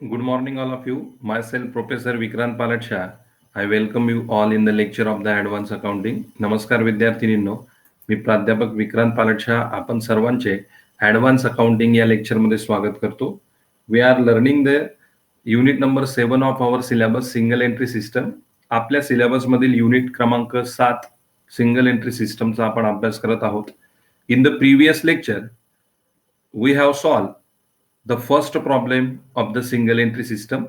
Good morning, all of you. Myself, Professor Vikrant Palat Shah. I welcome you all in the lecture of the Advanced Accounting. नमस्कार विद्यार्थिनींनो, मी प्राध्यापक विक्रांत पालट शाह आपण सर्वांचे advance accounting या लेक्चरमध्ये स्वागत करतो. We are learning the unit number 7 of our syllabus single entry system. आपल्या सिलेबसमधील युनिट क्रमांक 7 सिंगल एंट्री सिस्टमचा आपण अभ्यास करत आहोत. In the previous lecture we have solved the first problem of the single entry system.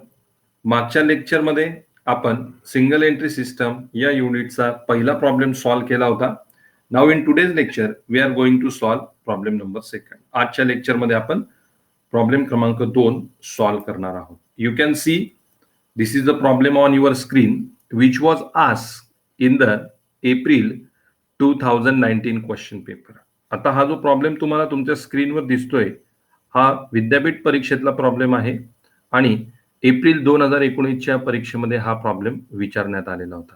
मागच्या लेक्चरमध्ये आपण सिंगल एंट्री सिस्टम या युनिटचा पहिला प्रॉब्लेम सॉल्व्ह केला होता. Now in today's lecture we are going to solve problem number 2. आजच्या लेक्चरमध्ये आपण प्रॉब्लेम क्रमांक 2 सॉल्व्ह करणार आहोत. You can see this is the problem on your screen which was asked in the April 2019 question paper. आता हा जो problem तुम्हाला तुमच्या स्क्रीनवर दिसतोय हा विद्यापीठ परीक्षेतला प्रॉब्लेम आहे आणि एप्रिल 2019च्या परीक्षेमध्ये हा प्रॉब्लेम विचारण्यात आलेला होता.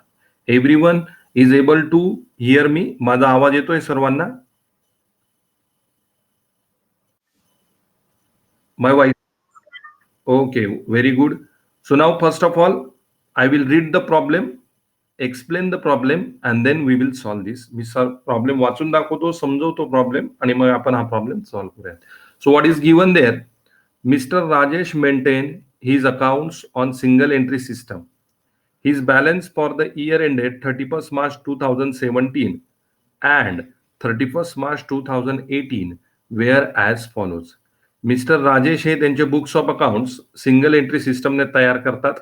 Everyone is able to hear me? माझा आवाज येतोय सर्वांना? My voice? Okay, very good. So now first of all I will read the problem, explain the problem and then we will solve this. मी problem वाचून दाखवतो, समजवतो problem आणि मग आपण हा प्रॉब्लेम सॉल्व करूयात. So what is given there? Mr. Rajesh maintained his accounts on single entry system. His balance for the year ended 31st March 2017 and 31st March 2018 were as follows. Mister Rajesh हे त्यांचे books of accounts single entry सिस्टमने तयार करतात.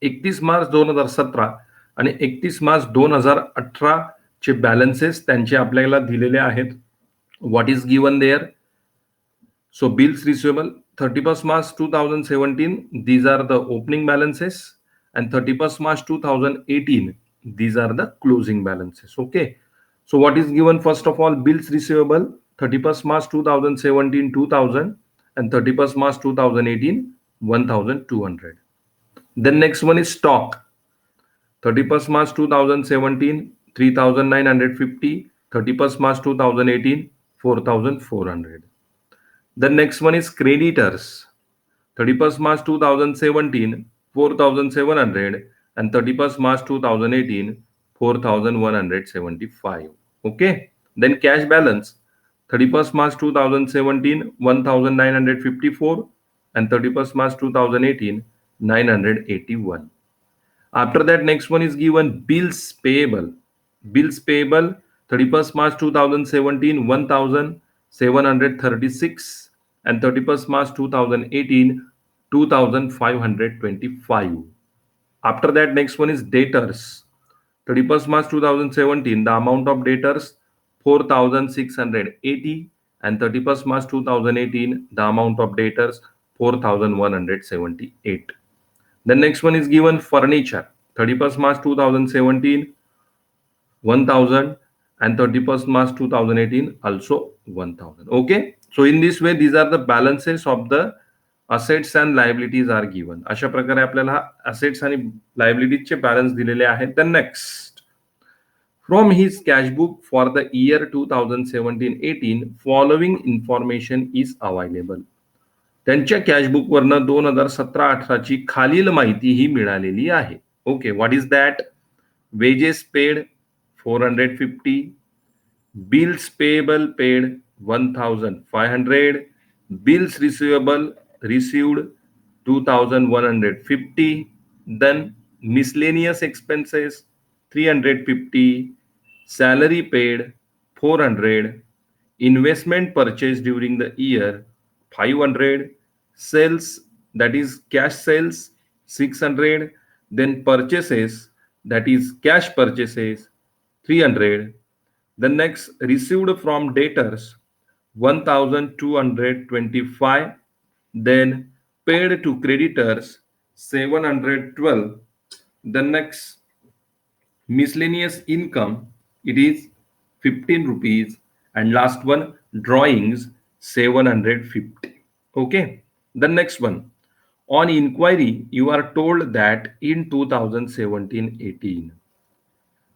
31 मार्च 2017 आणि 31 मार्च 2018 चे balances त्यांचे आपल्याला दिलेले आहेत. What is given there? So bills receivable 31st March 2017, these are the opening balances, and 31st March 2018, these are the closing balances. Okay. So what is given? First of all, bills receivable 31st March 2017 2000 and 31st March 2018 1200. Then next one is stock. 31st March 2017 3950, 31st March 2018 4400. The next one is creditors. 31st March 2017 4700 and 31st March 2018 4175. Okay. Then cash balance 31st March 2017 1954 and 31st March 2018 981. After that, next one is given bills payable. Bills payable 31st March 2017 1736 and 31st March 2018 2525. After that, next one is debtors. 31st March 2017 the amount of debtors 4680 and 31st March 2018 the amount of debtors 4178. The next one is given furniture. 31st March 2017 1000 and 31st March 2018 also 1000. Okay. So in this way these are the balances of the assets and liabilities are given. अशा प्रकारे आपल्याला assets आणि liabilities चे balance दिलेले आहेत. The next, from his cash book for the year 2017-18 following information is available. त्यांच्या cashbook वरनं 2017-18 ची खालील माहिती ही मिळालेली आहे. Okay. What is that? Wages paid 450, bills payable paid 1500, bills receivable received 2150, then miscellaneous expenses 350, salary paid 400, investment purchased during the year 500, sales, that is cash sales 600, then purchases, that is cash purchases 300. The next, received from debtors 1225, then paid to creditors 712. The next, miscellaneous income, it is 15 rupees, and last one, drawings 750. Okay. The next one, on inquiry you are told that in 2017-18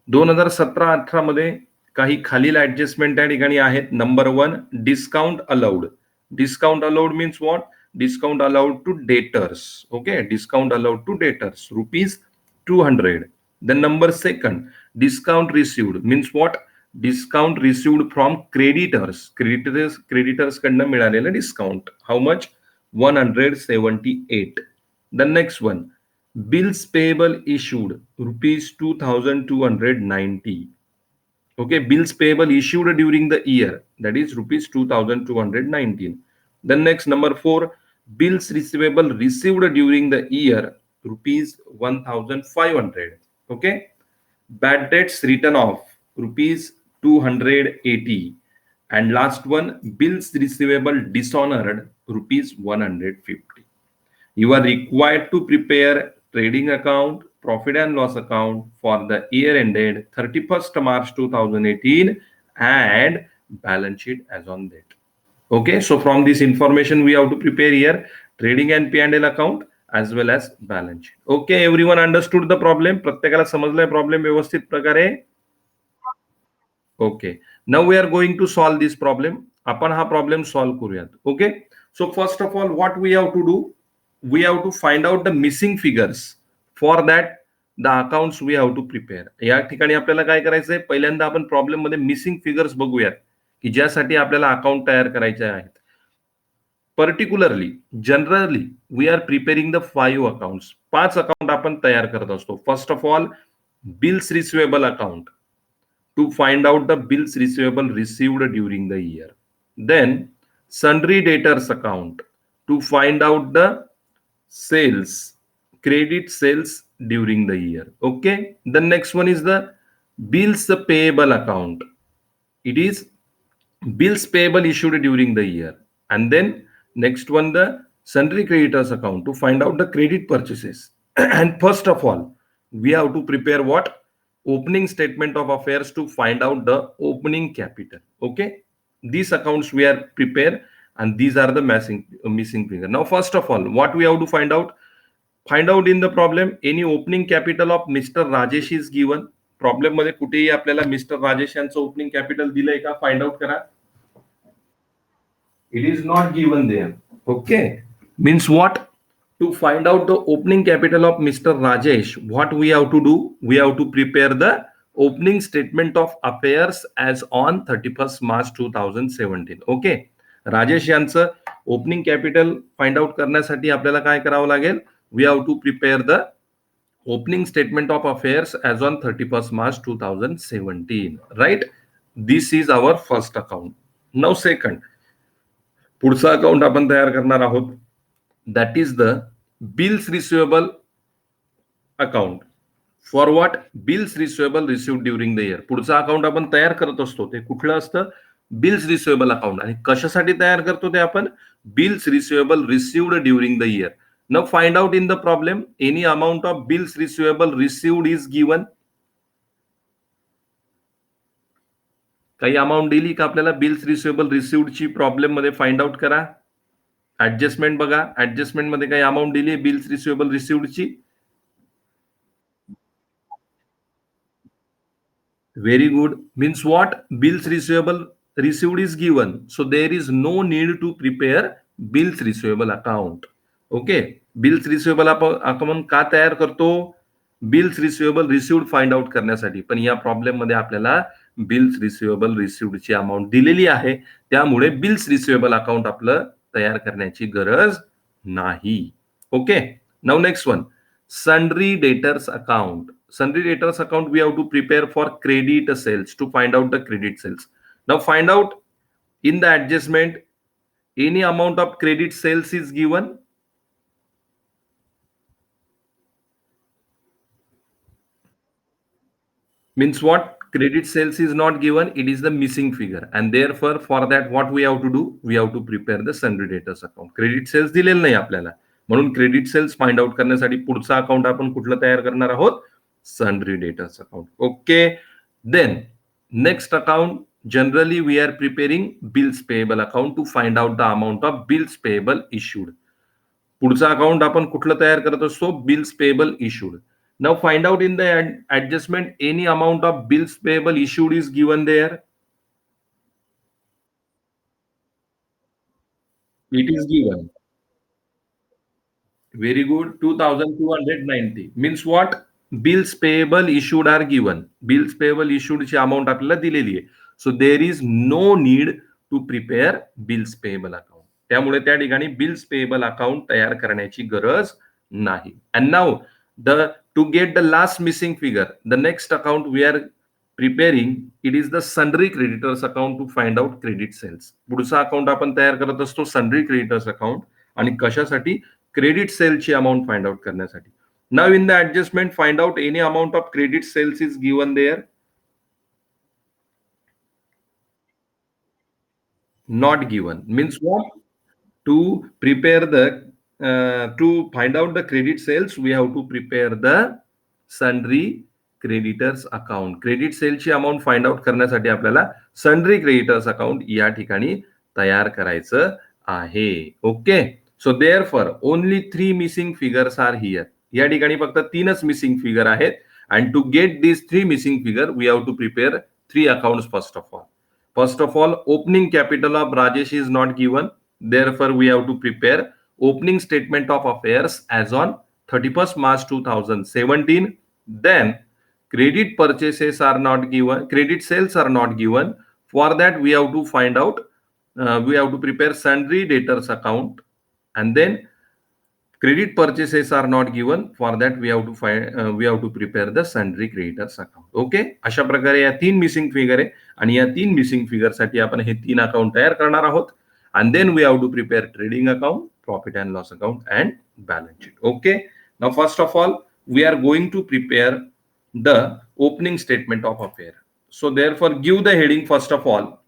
2017-18 मध्ये काही खालील adjustment त्या ठिकाणी आहेत. Number 1, discount allowed. Discount allowed means what? discount allowed to debtors. Okay, discount allowed to debtors rupees 200. Then number second, discount received means what? Discount received from creditors कडनं मिळालेलं discount. How much? 178. The next one, bills payable issued rupees 2290. Okay, bills payable issued during the year, that is rupees 2219. Then next, number 4, bills receivable received during the year, rupees 1500. Okay, bad debts written off, rupees 280. And last one, bills receivable dishonored, rupees 150. You are required to prepare trading account, profit and loss account for the year ended 31st March 2018 and balance sheet as on date. Okay, so from this information we have to prepare here trading and P&L account as well as balance sheet. Okay, everyone understood the problem? प्रत्येकाला समजलाय problem व्यवस्थित प्रकारे? Okay. Now we are going to solve this problem. आपण हा problem solve करूयात. Okay. So first of all what we have to do, we have to find out the missing figures. For that the accounts we have to prepare. या ठिकाणी आपल्याला काय करायचंय, पहिल्यांदा आपण प्रॉब्लेम मध्ये मिसिंग फिगर्स बघूयात की ज्यासाठी आपल्याला अकाउंट तयार करायचे आहेत. Particularly generally we are preparing the 5 accounts. 5 account आपण तयार करत असतो. First of all bills receivable account to find out the bills receivable received during the year. Then sundry debtors account to find out the sales, credit sales during the year. Okay. The next one is the bills payable account. It is bills payable issued during the year. And then next one, the sundry creditors account to find out the credit purchases. And first of all, we have to prepare what? Opening statement of affairs to find out the opening capital. Okay, these accounts we are prepare and these are the missing figure. Now first of all, what we have to find out? Find out in the problem any opening capital of Mr. Rajesh is given. Problem मध्ये कुठेही आपल्याला mister Rajesh यांचं opening capital दिलंय का? Find out करा. It is not given there. Okay, means what? To find out the opening capital of Mr. Rajesh, what we have to do? We have to prepare the opening statement of affairs as on 31st March 2017. Okay, Rajesh यांचं opening capital find out करण्यासाठी आपल्याला काय करावं लागेल? We have to prepare the opening statement of affairs as on 31st March 2017. Right, this is our first account. Now second, पुढचा account आपण तयार करणार आहोत. That is the bills receivable account. For what? Bills receivable received during the year. पुढचा account आपण तयार करत असतो ते कुठलं असतं? Bills receivable account. आणि कशासाठी तयार करतो ते आपण? Bills receivable received during the year. Now find out in the problem any amount of bills receivable received is given. काही अमाउंट दिली का आपल्याला बिल्स रिसिवेबल रिसिव्ड ची प्रॉब्लेम मध्ये फाइंड आउट करा. ऍडजस्टमेंट बघा, ऍडजस्टमेंट मध्ये काही अमाउंट दिली आहे बिल्स रिसिवेबल रिसिव्डची. Very good. Means what? Bills receivable received is given, so there is no need to prepare bills receivable account. Okay, bills receivable आपण का तयार करतो? Bills receivable received find out करण्यासाठी. पण या प्रॉब्लेम मध्ये आपल्याला बिल्स रिसिवेबल रिसिव्डची अमाउंट दिलेली आहे, त्यामुळे बिल्स रिसिवेबल अकाउंट आपलं तयार करण्याची गरज नाही. Okay. Now next one, sundry debtors account. Sundry debtors account we have to prepare for credit sales to find out the credit sales. Now find out in the adjustment any amount of credit sales is given. Means what? Credit sales is not given, it is the missing figure, and therefore for that what we have to do? We have to prepare the sundry debtors account. Credit sales दिलेलं नाही आपल्याला, म्हणून credit sales find out करण्यासाठी पुढचा account आपण कुठलं तयार करणार आहोत? Sundry debtors account. Okay. Then next account, generally we are preparing bills payable account to find out the amount of bills payable issued. पुढचा अकाउंट आपण कुठलं तयार करत असतो? Bills payable issued. Now find out in the adjustment any amount of bills payable issued is given there. It is given. Very good. 2,290 means what? Bills payable issued are given. Bills payable issued ची amount आपल्याला दिलेली आहे. So there is no need to prepare bills payable account. त्यामुळे त्या ठिकाणी bills payable account तयार करण्याची गरज नाही. And now the to get the last missing figure, the next account we are preparing, it is the sundry creditors account to find out credit sales. पुढचा account आपण तयार करत असतो सन्ड्री क्रेडिटर्स अकाउंट. आणि कशासाठी? क्रेडिट सेलची amount find out करण्यासाठी. Now in the adjustment find out any amount of credit sales is given there. Not given means what? To prepare the to find out the credit sales, we have to prepare the sundry creditors account. Credit सेलची amount find out करण्यासाठी आपल्याला sundry creditors account या ठिकाणी तयार करायचं आहे. Okay. So there for only 3 missing figures are here. या ठिकाणी फक्त 3च मिसिंग फिगर आहेत. And to get this 3 missing figure we have to prepare 3 accounts first of all. First of all, opening capital of Rajesh is not given. Therefore, we have to prepare opening statement of affairs as on 31st March 2017. Then, credit purchases are not given. Credit sales are not given. For that, we have to find out, we have to prepare sundry debtors account. And then, credit purchases are not given. For that we have to find we have to prepare the sundry creditors account. Okay. अशा प्रकारे या 3 missing figure आहे आणि या 3 missing figure साठी आपण हे 3 account तयार करणार आहोत. and then we have to prepare trading account, profit and loss account and balance sheet. Okay. Now first of all we are going to prepare the opening statement of affair. So therefore give the heading first of all,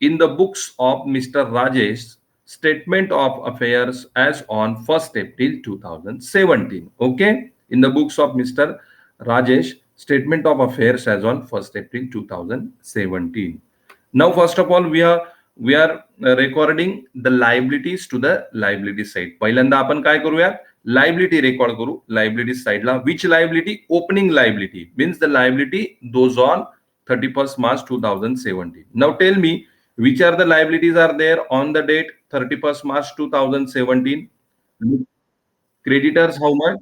in the books of Mr. Rajesh, statement of affairs as on 1st April 2017. Okay. In the books of Mr. Rajesh, statement of affairs as on 1st April 2017. Now first of all we are recording the liabilities to the liability side. पहिल्यांदा आपण काय करूया? Liability record करू. Liability साइडला which liability? Opening liability means the liability those on 31st March 2017. Now tell me which are the liabilities are there on the date 31st March 2017. Creditors how much?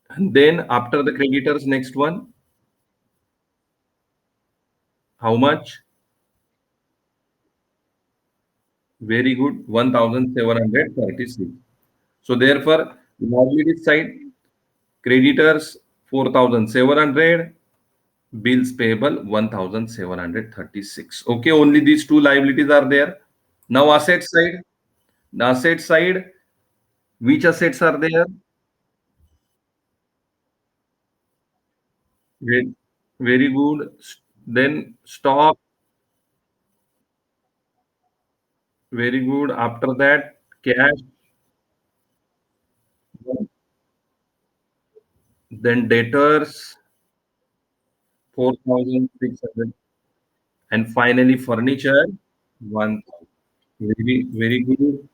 And then after the creditors next one how much? Very good, 1736. So therefore liability side, creditors 4700, bills payable 1736. Okay, only these two liabilities are there. Now asset side. The asset side, which assets are there? Very good. Then stock. Very good. After that, cash. Then debtors 4600. And finally furniture 1,000. Very good.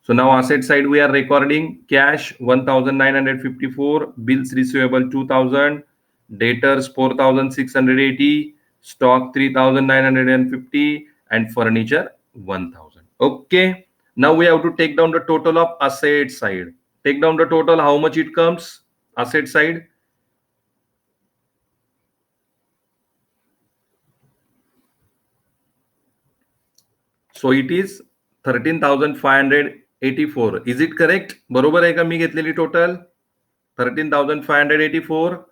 So now asset side we are recording cash 1954, bills receivable 2000, debtors 4680, stock 3950, and furniture 1000. Okay. Now we have to take down the total of asset side. Take down the total, how much it comes? Asset side. So it is 13,584. Is it correct? बरोबर आहे का मी घेतलेली total? 13,584.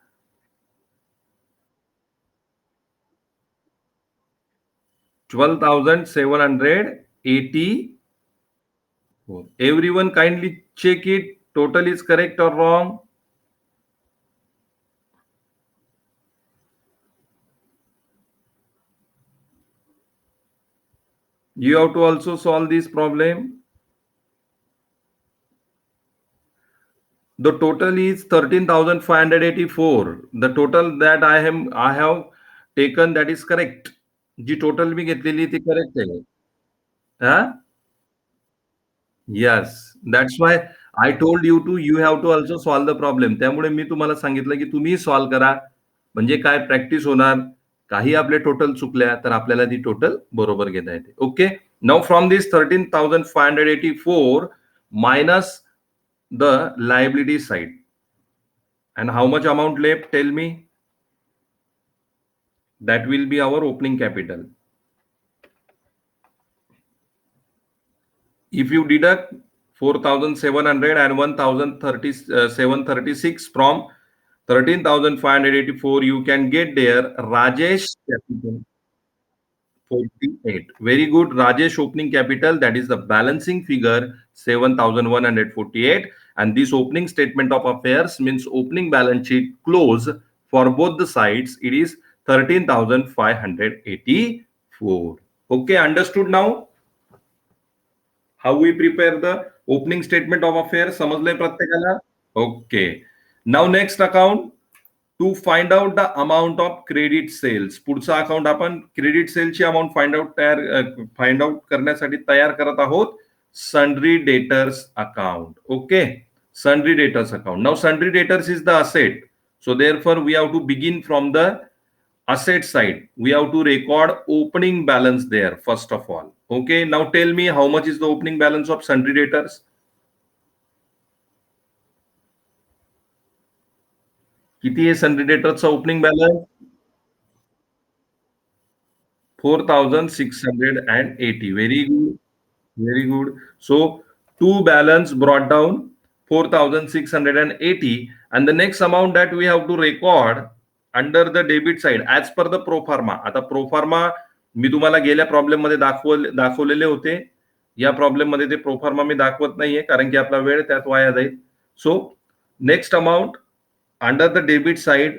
12,784. Everyone kindly check it. Total is correct or wrong? You have to also solve this problem. The total is 13,584. The total that I have taken, that is correct. जी total मी घेतलेली ती correct आहे. हा? Yes, that's why I told you have to also solve the problem. त्यामुळे मी तुम्हाला सांगितलं की तुम्ही सॉल्व्ह करा. म्हणजे काय प्रॅक्टिस होणार. काही आपले टोटल चुकल्या तर आपल्याला ती टोटल बरोबर घेता येते. Okay. Now from this 13,584 minus the liability side. And how much amount left? Tell me. That will be our opening capital. If you deduct 4,700 and 1,736 from 13,584, you can get there Rajesh capital 48. Very good. Rajesh opening capital, that is the balancing figure 7,148. And this opening statement of affairs means opening balance sheet close for both the sides. It is 13,584. Okay, understood now? How we prepare the opening statement of affairs? समजलंय प्रत्येकाला? Okay. Now next account. To find out the amount of credit sales. पुढचा account आपण credit सेलची amount find out करण्यासाठी तयार करत आहोत. Sundry debtors account. Okay, sundry debtors account. Now sundry debtors is the asset. So therefore we have to begin from the asset side. We have to record opening balance there first of all. Okay, now tell me how much is the opening balance of sundry debtors? किती आहे sundry डेटर्सचा opening balance? 4,680. Very good. Very good. So two balance brought down 4,680, and the next amount that we have to record under the debit side as per the pro forma. आता pro forma मी तुम्हाला गेल्या problem मध्ये दाखवलेले होते. या problem मध्ये ते pro फॉर्मा मी दाखवत नाहीये कारण की आपला वेळ त्यात वाया जाईल. So next amount under the debit side,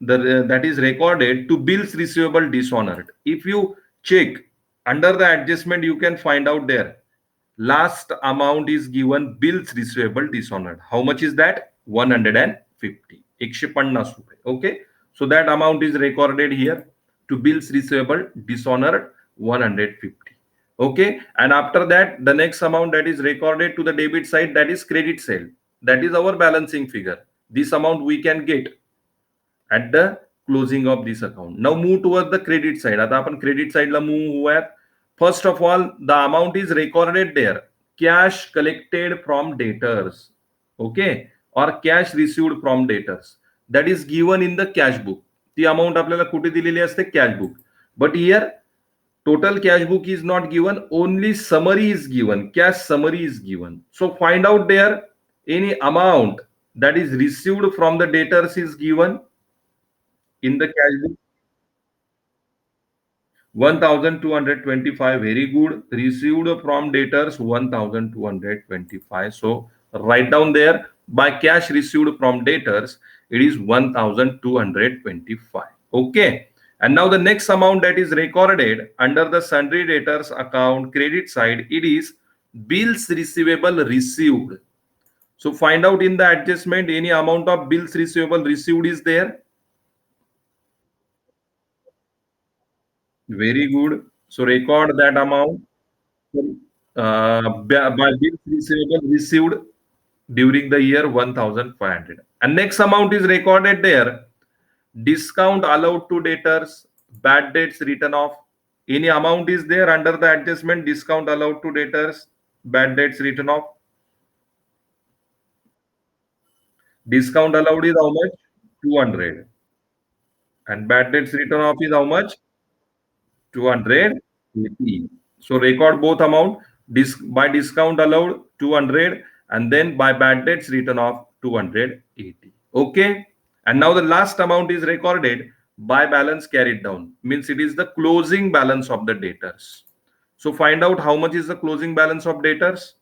that is recorded to bills receivable dishonored. If you check under the adjustment, you can find out there last amount is given bills receivable dishonored. How much is that? 150. 150 rupees. Okay, so that amount is recorded here to bills receivable dishonored 150. Okay, and after that the next amount that is recorded to the debit side, that is credit sale. That is our balancing figure. This amount we can get at the closing of this account. Now move towards the credit side. आता आपण credit side La move होऊयात. First of all, the amount is recorded there. Cash collected from debtors. Okay, or cash received from debtors. That is given in the cash book. ती amount आपल्याला कुठे दिलेली असते? Cash book. But here total cash book is not given, only summary is given. Cash summary is given. So find out there any amount that is received from the debtors is given in the cash book. 1,225. Very good. Received from debtors 1,225. So write down there, by cash received from debtors it is 1,225. Okay, and now the next amount that is recorded under the sundry debtors account credit side, it is bills receivable received. So find out in the adjustment any amount of bills receivable received is there. Very good. So record that amount by bills receivable received during the year 1,500. And next amount is recorded there. Discount allowed to debtors, bad debts written off. Any amount is there under the adjustment, discount allowed to debtors, bad debts written off. Discount allowed is how much? 200. And bad debts written off is how much? 280. So record both amount. By discount allowed 200, and then by bad debts written off 280. Okay. And now the last amount is recorded by balance carried down. Means it is the closing balance of the debtors. So find out how much is the closing balance of debtors.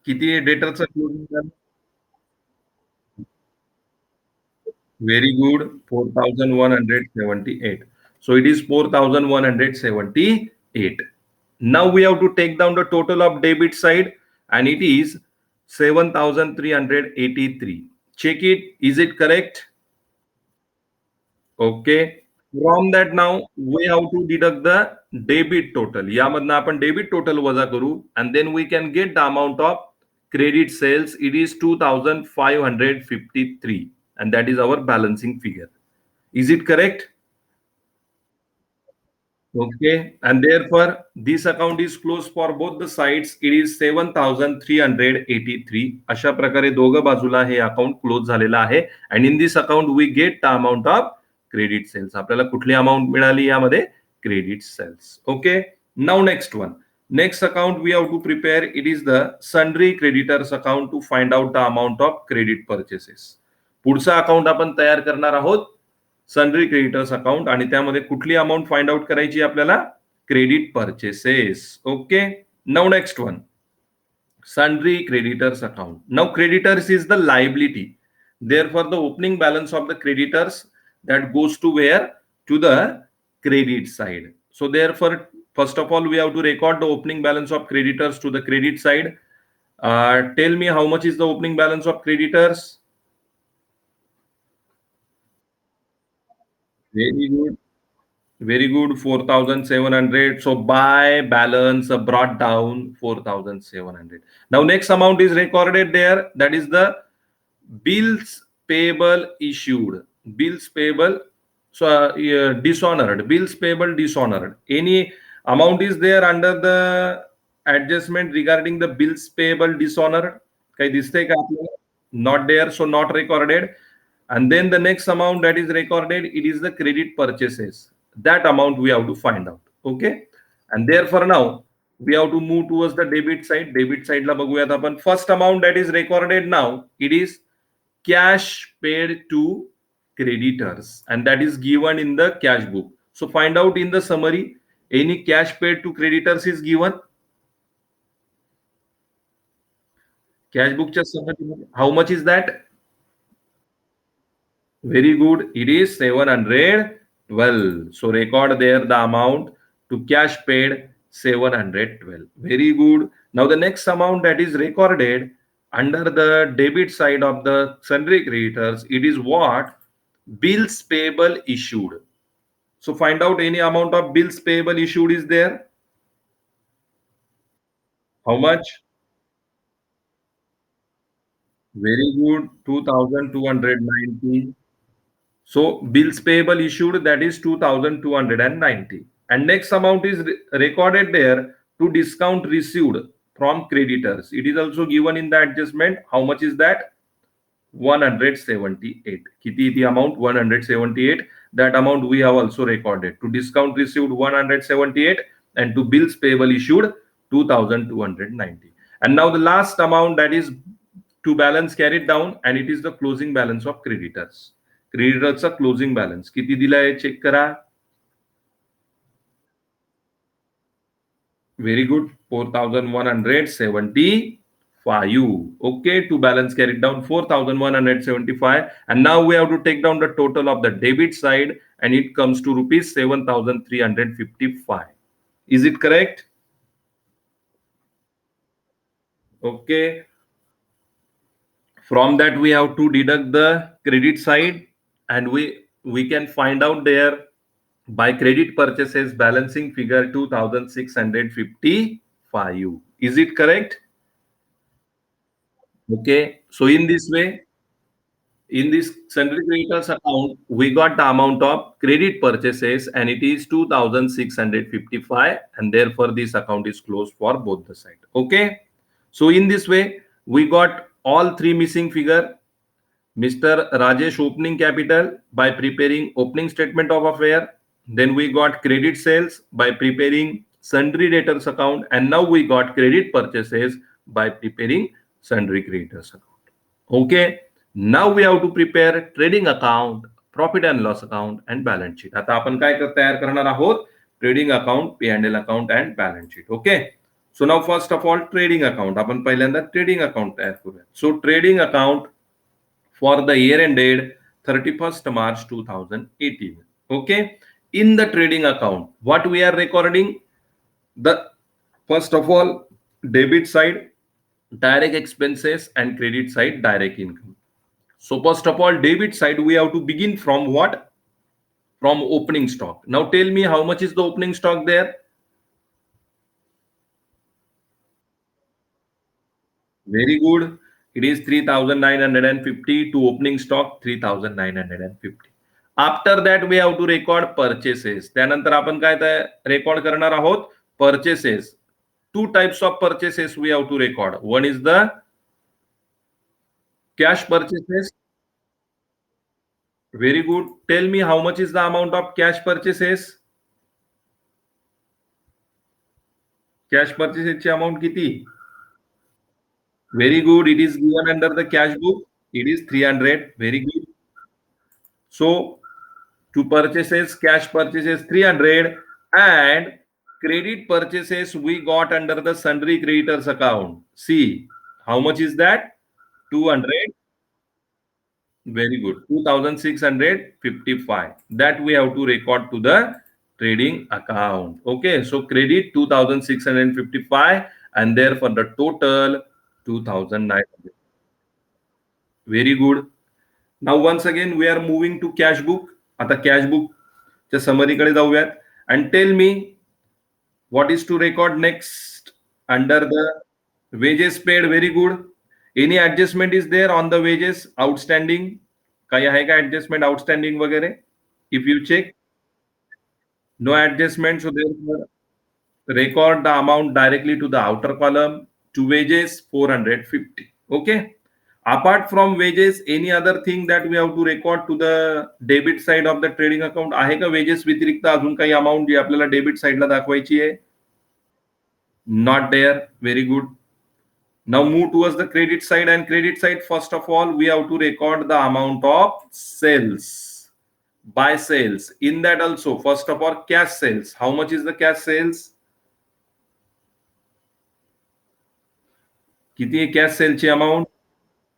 किती आहे डेटरचा closing balance? Very good. 4,178. So it is 4,178. Now we have to take down the total of debit side, and it is 7,383. Check it. Is it correct? Okay. From that now we have to deduct the debit total. यामधनं आपण debit total वजा करू, and then we can get the amount of credit sales. It is 2,553, and that is our balancing figure. Is it correct? Okay, and therefore this account is closed for both the sides. It is 7,383. अशा प्रकारे दोघं बाजूला हे account close झालेलं आहे. And in this account we get the amount of credit sales. आपल्याला कुठली amount मिळाली यामध्ये? Credit sales. Okay, now next one. Next account we have to prepare. It is the sundry creditors account to find out the amount of credit purchases. पुढचा account आपण तयार करणार आहोत सनरी creditors account आणि त्यामध्ये कुठली अमाऊंट फाइंड आउट करायची आपल्याला? Credit purchases. Okay, now next one, sundry creditors account. Now creditors is the liability, therefore the opening balance of the creditors that goes to where? To the credit side. So therefore first of all we have to record the opening balance of creditors to the credit side. Tell me how much is the opening balance of creditors? Very good. Very good, 4,700. So by balance brought down 4,700. Now next amount is recorded there. That is the bills payable issued. Bills payable. So dishonored. Bills payable dishonored. Any amount is there under the adjustment regarding the bills payable dishonored? काही दिसतंय का आपल्याला? Not there, so not recorded. And then the next amount that is recorded, it is the credit purchases. That amount we have to find out. Okay, and therefore now we have to move towards the debit side. Debit side ला बघूयात आपण. First amount that is recorded now, it is cash paid to creditors, and that is given in the cash book. So find out in the summary, any cash paid to creditors is given. Cash bookच्या summary, how much is that? Very good. It is 712. So record there the amount to cash paid 712. Very good. Now the next amount that is recorded under the debit side of the sundry creditors, it is what? Bills payable issued. So find out any amount of bills payable issued is there. How much? Very good. 2,290. So bills payable issued, that is 2,290. And next amount is recorded there to discount received from creditors. It is also given in the adjustment. How much is that? 178. Kiti the amount? 178. That amount we have also recorded. To discount received 178 and to bills payable issued 2,290. And now the last amount, that is to balance carried down, and it is the closing balance of creditors. क्रेडिटरचा closing balance किती दिलाय check करा. Very good, 4,175. Okay, to balance carried down 4,175, and now we have to take down the total of the debit side, and it comes to rupees 7,355. Is it correct? Okay, from that we have to deduct the credit side, and we can find out there by credit purchases balancing figure 2,655. Is it correct? Okay, so in this way, in this sundry creditors account, we got the amount of credit purchases, and it is 2,655, and therefore this account is closed for both the side. Okay, so in this way we got all three missing figure. Mr. Rajesh opening capital by preparing opening statement of affair. Then we got credit sales by preparing sundry debtors account, and now we got credit purchases by preparing sundry creditors account. Okay, now we have to prepare trading account, profit and loss account and balance sheet. आता आपण काय तयार करणार आहोत? Trading account, P&L account and balance sheet. Okay, so now first of all trading account. आपण पहिल्यांदा trading account तयार करूया. So trading account for the year ended 31st March 2018. Okay, in the trading account, what we are recording? The first of all, debit side direct expenses and credit side direct income. So first of all, debit side we have to begin from what? From opening stock. Now tell me how much is the opening stock there? Very good. It is 3,950 to opening stock 3,950. After that we have to record purchases. त्यानंतर आपण काय record करणार आहोत? Purchases. Two types of purchases we have to record. One is the cash purchases. Very good. Tell me how much is the amount of cash purchases? Cash purchases ची amount किती? Very good. It is given under the cash book. It is 300. Very good. So to purchases, cash purchases 300 and credit purchases we got under the sundry creditors account. See, how much is that? 200. Very good. 2,655. That we have to record to the trading account. Okay. So credit 2,655 and therefore the total 2,900. Very good. Now once again we are moving to cash book. आता cash book च्या summary कडे जाऊयात. And tell me what is to record next under the wages paid. Very good. Any adjustment is there on the wages outstanding? काही आहे का adjustment outstanding वगैरे? If you check, no adjustment. So therefore, record the amount directly to the outer column. To wages 450. Okay. Apart from wages, any other thing that we have to record to the debit side of the trading account? आहे का wages व्यतिरिक्त अजून काही amount जी आपल्याला debit साइडला दाखवायची आहे? Not there. Very good. Now move towards the credit side, and credit side, first of all, we have to record the amount of sales. By sales. In that also, first of all, cash sales. How much is the cash sales? किती आहे cash sale ची amount?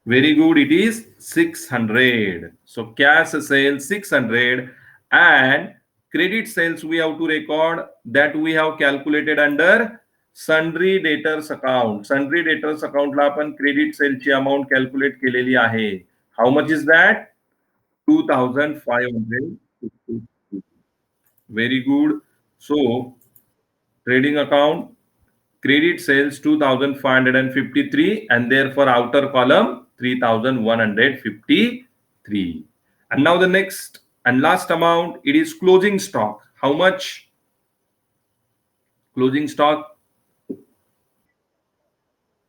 Very good. It is 600. So cash sales 600 and credit sales we have to record that we have calculated under sundry debtors account. Sundry debtors account ला आपण credit sales ची amount calculate केलेली आहे. How much is that? 2,500. Very good. So trading account credit sales 2,553 and therefore outer column 3,153. And now the next and last amount, it is closing stock. How much? Closing stock.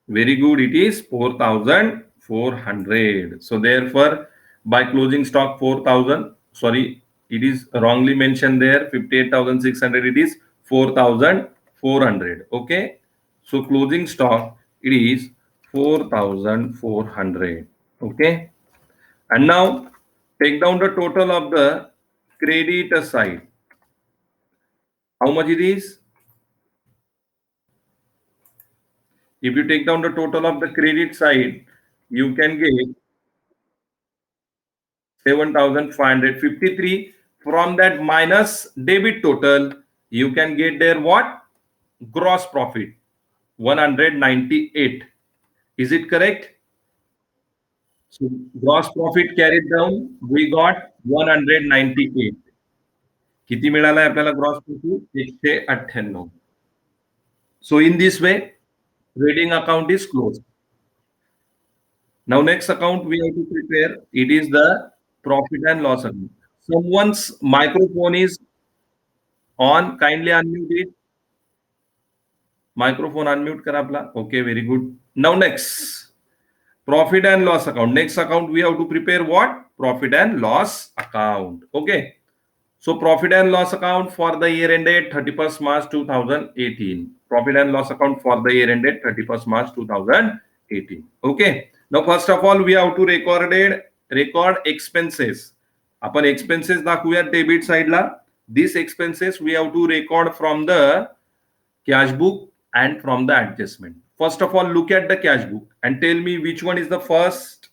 Very good. It is 4,400. So therefore, by closing stock 4,000, sorry, it is wrongly mentioned there. 58,600. It is 4,400. Okay. So closing stock, it is 4,400. Okay. And now take down the total of the creditor side. How much it is? If you take down the total of the credit side, you can get 7,553. From that minus debit total, you can get there what? Gross profit 198. Is it correct? So gross profit carried down, we got 198. किती मिळालाय आपल्याला gross profit? 198. So in this way, trading account is closed. Now next account we have to prepare. It is the profit and loss account. Someone's microphone is on. Kindly unmute it. Microphone unmute करा आपला. Okay, very good. Now next, profit and loss account. Next account we have to prepare what? Profit and loss account. Okay. So profit and loss account for the year ended 31st March 2018. Profit and loss account for the year ended 31st March 2018. Okay. Now first of all we have to record expenses. आपण expenses दाखवूया debit side La. These expenses we have to record from the cash book and from the adjustment. First of all, look at the cash book and tell me which one is the first.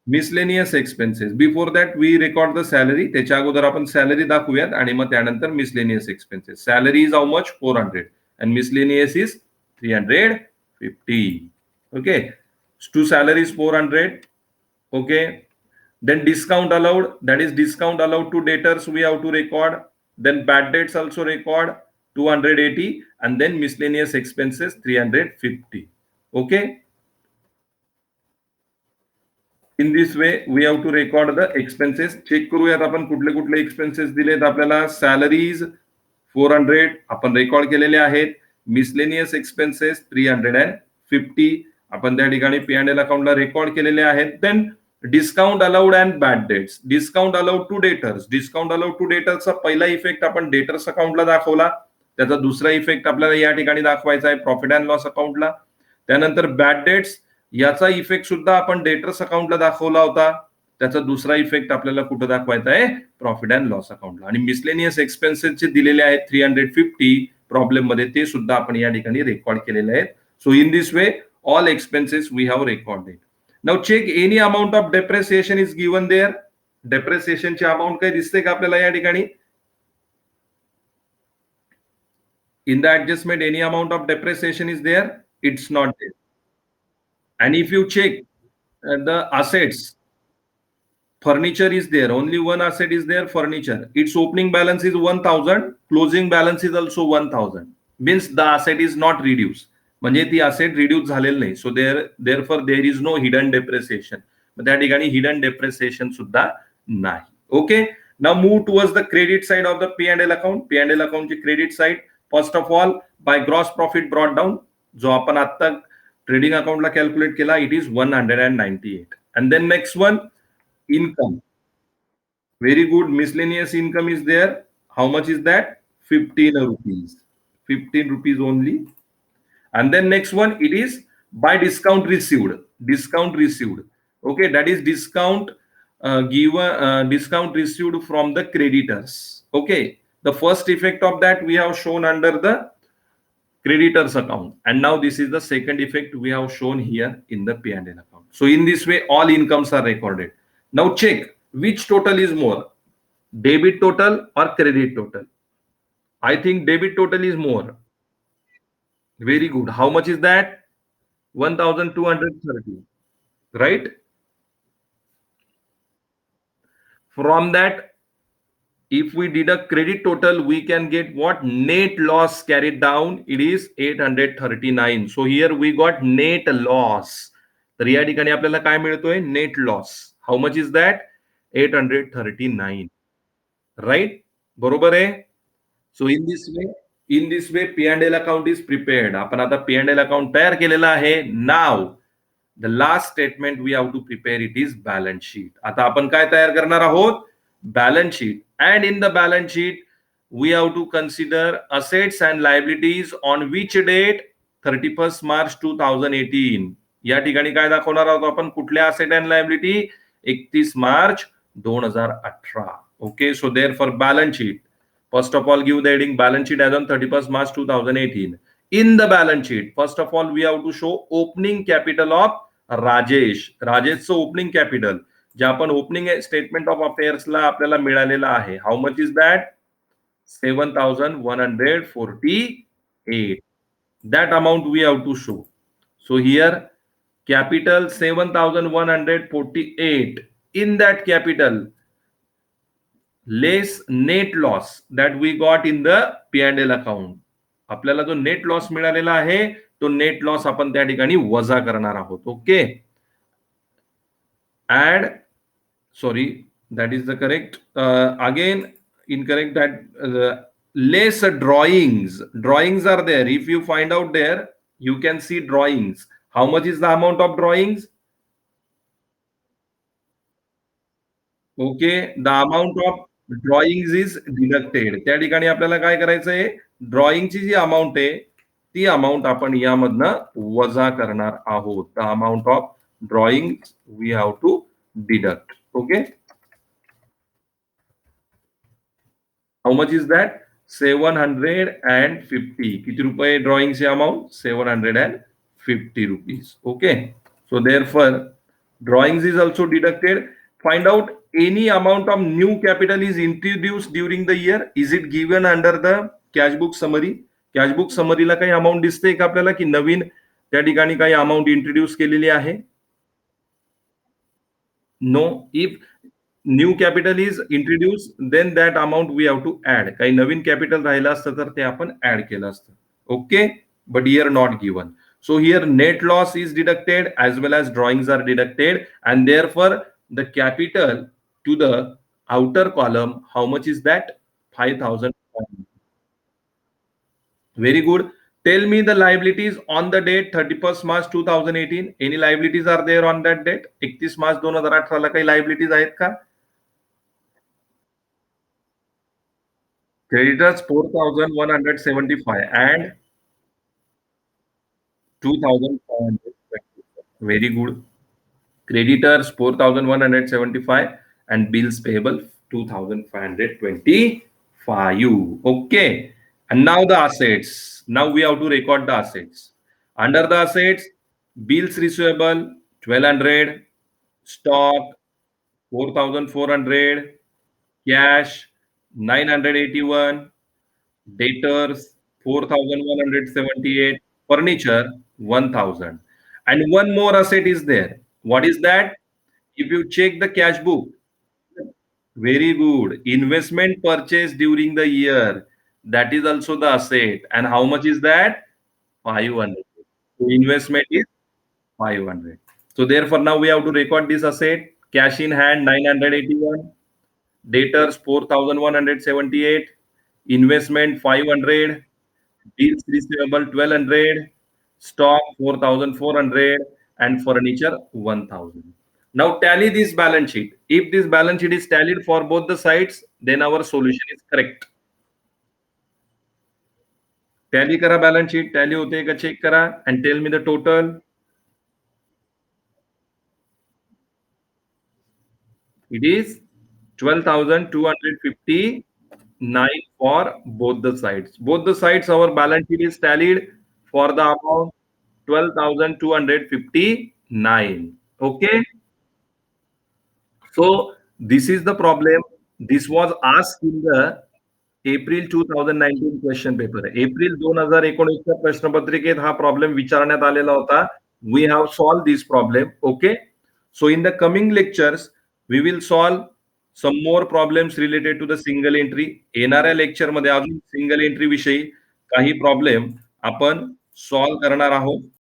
Miscellaneous expenses. Before that we record the salary. त्याच्या अगोदर आपण salary दाखवूयात आणि मग त्यानंतर miscellaneous expenses. Salary is how much? 400 and miscellaneous is 350. Okay. To salary is 400. Okay. Then discount allowed. That is discount allowed to debtors we have to record. Then bad debts also record 280 and then miscellaneous expenses 350. Okay. In this way we have to record the expenses. Check करूयात आपण कुठले कुठले expenses दिलेत आपल्याला. Salaries 400 आपण record केलेले आहेत. Miscellaneous expenses 350 आपण त्या ठिकाणी पी अँड एल अकाउंटला रेकॉर्ड केलेले आहेत. Then discount allowed and bad debts. Discount allowed to debtors. Discount allowed to डेटर्सचा पहिला इफेक्ट आपण डेटर्स अकाउंटला दाखवला. त्याचा दुसरा इफेक्ट आपल्याला या ठिकाणी दाखवायचा आहे प्रॉफिट अँड लॉस अकाउंटला. त्यानंतर बॅड डेट्स याचा इफेक्ट सुद्धा आपण डेटर्स अकाउंटला दाखवला होता. त्याचा दुसरा इफेक्ट आपल्याला कुठं दाखवायचा आहे प्रॉफिट अँड लॉस अकाउंटला. आणि मिसलेनियस एक्सपेन्सेस जे दिलेले आहेत 350 प्रॉब्लेम मध्ये ते सुद्धा आपण या ठिकाणी रेकॉर्ड केलेले आहेत. So in this way all expenses we have recorded. Now check any amount of depreciation is given there. डेप्रिसिएशनची अमाउंट काही दिसते का आपल्याला या ठिकाणी. In the adjustment any amount of depreciation is there? It's not there. And if you check the assets, furniture is there, only one asset is there, furniture. Its opening balance is 1000, closing balance is also 1000, means the asset is not reduced. म्हणजे ती asset reduce झालेली नाही. So therefore there is no hidden depreciation. त्या ठिकाणी hidden depreciation सुद्धा नाही. Okay, now move towards the credit side of the P&L account. P&L account ची credit side. First of all by gross profit brought down, जो आपण आता trading अकाउंटला calculate केला, it is 198. And then next one income. Very good. Miscellaneous income is there. How much is that? 15 rupees. 15 rupees only. And then next one, it is by discount received. Discount received. Okay, that is discount discount received from the creditors. Okay, the first effect of that we have shown under the creditors account, and now this is the second effect we have shown here in the P&L account. So in this way all incomes are recorded. Now check which total is more, debit total or credit total. I think debit total is more. Very good. How much is that? 1230, right? From that, if we deduct credit total, we can get what? Net loss carried down. It is 839. So here we got net loss. तर या ठिकाणी आपल्याला काय मिळतोय? Net loss. How much is that? 839. Right? बरोबर आहे. So in this way P and L account is prepared. आपण आता पी अँड एल अकाउंट तयार केलेलं आहे. Now the last statement we have to prepare it is balance sheet. आता आपण काय तयार करणार आहोत? Balance sheet. And in the balance sheet, we have to consider assets and liabilities on which date? 31st March 2018. या ठिकाणी काय दाखवणार आहोत आपण? कुठल्या asset and liability? 31 March 2018. Okay, so therefore balance sheet. First of all, give the heading balance sheet as on 31st March 2018. In the balance sheet, first of all, we have to show opening capital of Rajesh. Rajeshचं opening capital. जे आपण opening statement of अफेअर्सला आपल्याला मिळालेला आहे. How much is that? 7148. That amount we have to show. So here capital 7148. In that capital less net loss that we got in the P and L account. आपल्याला जो net loss मिळालेला आहे तो net loss आपण त्या ठिकाणी वजा करणार आहोत. Okay, add, sorry, that is the correct, again incorrect, that less drawings are there. If you find out there, you can see drawings. How much is the amount of drawings? Okay, the amount of drawings is deducted. त्या ठिकाणी आपल्याला काय करायचं आहे? ड्रॉइंगची जी amount आहे ती amount आपण यामधनं वजा करणार आहोत. The amount of drawing we have to deduct. Okay, how much is that? 750. किती रुपये ड्रॉइंगची amount? 750 rupees. Okay, so therefore drawings is also deducted. Find out any amount of new capital is introduced during the year. Is it given under the cash book summary? Cash book समरीला काही amount दिसते का आपल्याला की नवीन त्या ठिकाणी काही amount introduce केलेली आहे? No. If new capital is introduce then that amount we have to add. काही नवीन कॅपिटल राहिलं असतं तर ते आपण ऍड केलं असतं. Okay, but here not given. So here net loss is deducted as well as drawings are deducted, and therefore the capital to the outer column, how much is that? 5,000. Very good. Tell me the liabilities on the date 31st March 2018. Any liabilities are there on that date? 31 मार्च 2018 ला काही liabilities आहेत का? Creditors 4,175 and 2,500. Very good. Creditors 4,175 and bills payable 2,525. Okay. And now the assets. Now we have to record the assets. Under the assets, bills receivable 1,200, stock 4,400, cash 981, debtors 4,178, furniture 1,000. And one more asset is there. What is that? If you check the cash book, very good. Investment purchase during the year, that is also the asset. And how much is that? 500. So investment is 500. So therefore now we have to record this asset. Cash in hand 981, debtors 4,178, investment 500, bills receivable 1,200, stock 4,400, and furniture 1,000. Now tally this balance sheet. If this balance sheet is tallied for both the sides, then our solution is correct. Tally करा balance sheet, tally होते का check करा and tell me the total. It is 12,259 for both the sides. Both the sides, our balance sheet is tallied for the amount 12,259. Okay. So this is the problem. This was asked in the April 2019 question paper आहे. April 2019च्या प्रश्नपत्रिकेत हा problem विचारण्यात आलेला होता. We have solve this problem. Okay. So in the coming lectures we will solve some more problems related to the single entry. येणाऱ्या लेक्चरमध्ये अजून सिंगल एंट्री विषयी काही प्रॉब्लेम आपण सॉल्व करणार आहोत.